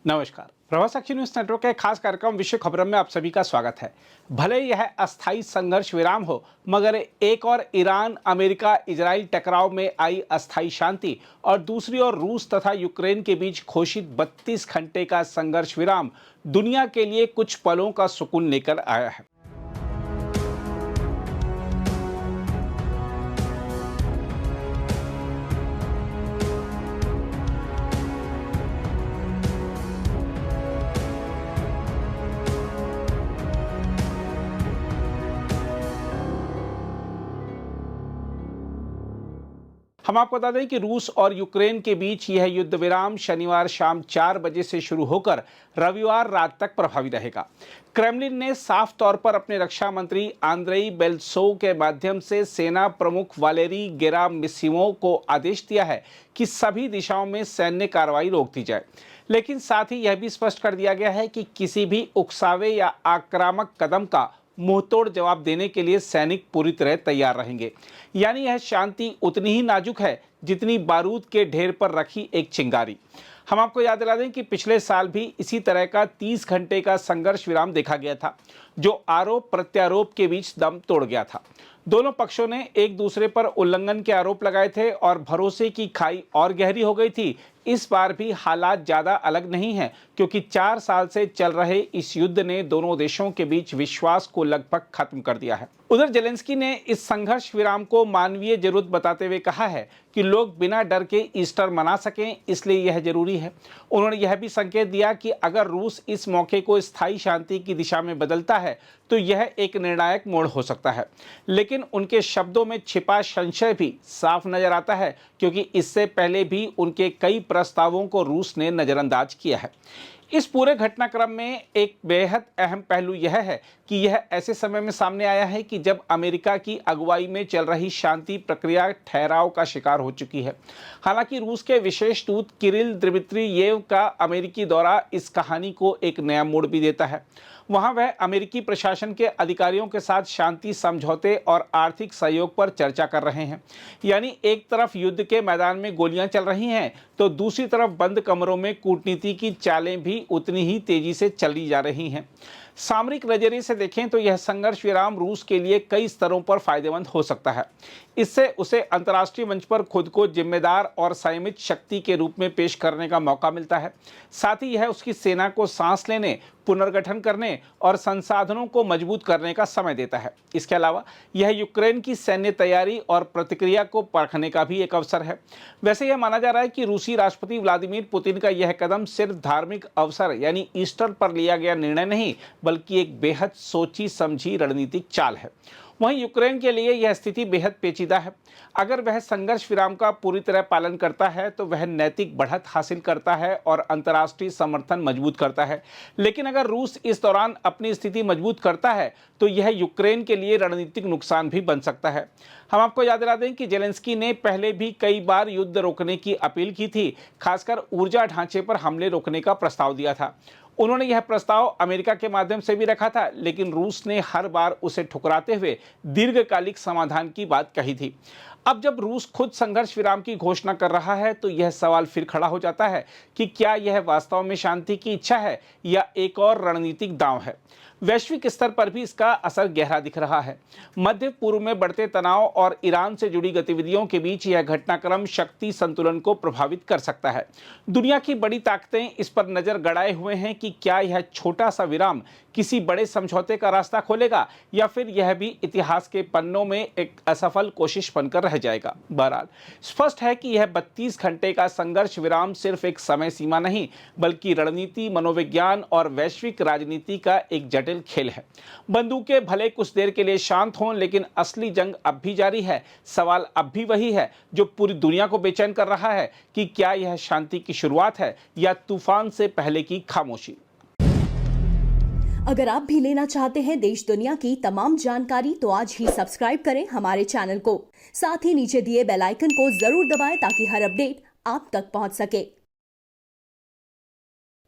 नमस्कार। प्रभात साक्षी news network के खास कार्यक्रम विश्व खबरों में आप सभी का स्वागत है। भले यह अस्थायी संघर्ष विराम हो, मगर एक और ईरान अमेरिका इजराइल टकराव में आई अस्थायी शांति और दूसरी ओर रूस तथा यूक्रेन के बीच घोषित 32 घंटे का संघर्ष विराम दुनिया के लिए कुछ पलों का सुकून लेकर आया है। हम आपको बता दें कि रूस और यूक्रेन के बीच यह युद्ध विराम शनिवार शाम 4 बजे से शुरू होकर रविवार रात तक प्रभावी रहेगा। क्रेमलिन ने साफ तौर पर अपने रक्षा मंत्री आंद्रेई बेलसोव के माध्यम से सेना प्रमुख वालेरी गेरासिमोव को आदेश दिया है कि सभी दिशाओं में सैन्य कार्रवाई रोक दी जाए, लेकिन साथ ही यह भी स्पष्ट कर दिया गया है कि किसी भी उकसावे या आक्रामक कदम का मुंहतोड़ जवाब देने के लिए सैनिक पूरी तरह तैयार रहेंगे। यानी यह शांति उतनी ही नाजुक है जितनी बारूद के ढेर पर रखी एक चिंगारी। हम आपको याद दिला दें कि पिछले साल भी इसी तरह का 30 घंटे का संघर्ष विराम देखा गया था, जो आरोप प्रत्यारोप के बीच दम तोड़ गया था। दोनों पक्षों ने एक दूसरे पर उल्लंघन के आरोप लगाए थे और भरोसे की खाई और गहरी हो गई थी। इस बार भी हालात ज़्यादा अलग नहीं हैं, क्योंकि 4 साल से चल रहे इस युद्ध ने दोनों देशों के बीच विश्वास को लगभग खत्म कर दिया है। उधर जेलेंस्की ने इस संघर्ष विराम को मानवीय जरूरत बताते हुए कहा है कि लोग बिना डर के ईस्टर मना सकें, इसलिए यह जरूरी है। उन्होंने यह भी संकेत दिया कि अगर रूस इस मौके को स्थायी शांति की दिशा में बदलता है तो यह एक निर्णायक मोड़ हो सकता है। लेकिन उनके शब्दों में छिपा संशय भी साफ नजर आता है, क्योंकि इससे पहले भी उनके कई प्रस्तावों को रूस ने नजरअंदाज किया है। इस पूरे घटनाक्रम में एक बेहद अहम पहलू यह है कि यह ऐसे समय में सामने आया है कि जब अमेरिका की अगुवाई में चल रही शांति प्रक्रिया ठहराव का शिकार हो चुकी है। हालांकि रूस के विशेष दूत किरिल द्मित्रियेव का अमेरिकी दौरा इस कहानी को एक नया मोड़ भी देता है। वहां वह अमेरिकी प्रशासन के अधिकारियों के साथ शांति समझौते और आर्थिक सहयोग पर चर्चा कर रहे हैं। यानी एक तरफ युद्ध के मैदान में गोलियां चल रही हैं, तो दूसरी तरफ बंद कमरों में कूटनीति की चालें भी उतनी ही तेजी से चली जा रही हैं। सामरिक नजरिए से देखें तो यह संघर्ष विराम रूस के लिए कई स्तरों पर फायदेमंद हो सकता है। इससे उसे अंतर्राष्ट्रीय मंच पर खुद को जिम्मेदार और संयमित शक्ति के रूप में पेश करने का मौका मिलता है। साथ ही यह उसकी सेना को सांस लेने, पुनर्गठन करने और संसाधनों को मजबूत करने का समय देता है। इसके अलावा यह यूक्रेन की सैन्य तैयारी और प्रतिक्रिया को परखने का भी एक अवसर है। वैसे यह माना जा रहा है कि रूसी राष्ट्रपति व्लादिमीर पुतिन का यह कदम सिर्फ धार्मिक अवसर यानी ईस्टर पर लिया गया निर्णय नहीं, बल्कि एक बेहद सोची समझी रणनीतिक चाल है। वहीं यूक्रेन के लिए यह स्थिति बेहद पेचीदा है। अगर वह संघर्ष विराम का पूरी तरह पालन करता है तो वह नैतिक बढ़त हासिल करता है और अंतर्राष्ट्रीय समर्थन मजबूत करता है। लेकिन अगर रूस इस दौरान अपनी स्थिति मजबूत करता है तो यह यूक्रेन के लिए रणनीतिक नुकसान भी बन सकता है। हम आपको याद दिला दें कि जेलेंस्की ने पहले भी कई बार युद्ध रोकने की अपील की थी, खासकर ऊर्जा ढांचे पर हमले रोकने का प्रस्ताव दिया था। उन्होंने यह प्रस्ताव अमेरिका के माध्यम से भी रखा था, लेकिन रूस ने हर बार उसे ठुकराते हुए दीर्घकालिक समाधान की बात कही थी। अब जब रूस खुद संघर्ष विराम की घोषणा कर रहा है तो यह सवाल फिर खड़ा हो जाता है कि क्या यह वास्तव में शांति की इच्छा है या एक और रणनीतिक दांव है। वैश्विक स्तर पर भी इसका असर गहरा दिख रहा है। मध्य पूर्व में बढ़ते तनाव और ईरान से जुड़ी गतिविधियों के बीच यह घटनाक्रम शक्ति संतुलन को प्रभावित कर सकता है। दुनिया की बड़ी ताकतें इस पर नजर गड़ाए हुए हैं कि क्या यह छोटा सा विराम किसी बड़े समझौते का रास्ता खोलेगा या फिर यह भी इतिहास के पन्नों में एक असफल कोशिश बनकर रह जाएगा। बहरहाल स्पष्ट है कि यह 32 घंटे का संघर्ष विराम सिर्फ एक समय सीमा नहीं, बल्कि रणनीति, मनोविज्ञान और वैश्विक राजनीति का एक जटिल खेल है। बंदूकें भले कुछ देर के लिए शांत हों, लेकिन असली जंग अब भी जारी है। सवाल अब भी वही है जो पूरी दुनिया को बेचैन कर रहा है कि क्या यह शांति की शुरुआत है या तूफान से पहले की खामोशी। अगर आप भी लेना चाहते हैं देश दुनिया की तमाम जानकारी तो आज ही सब्सक्राइब करें हमारे चैनल को। साथ ही नीचे दिए बेल आइकन को जरूर दबाएं ताकि हर अपडेट आप तक पहुंच सके।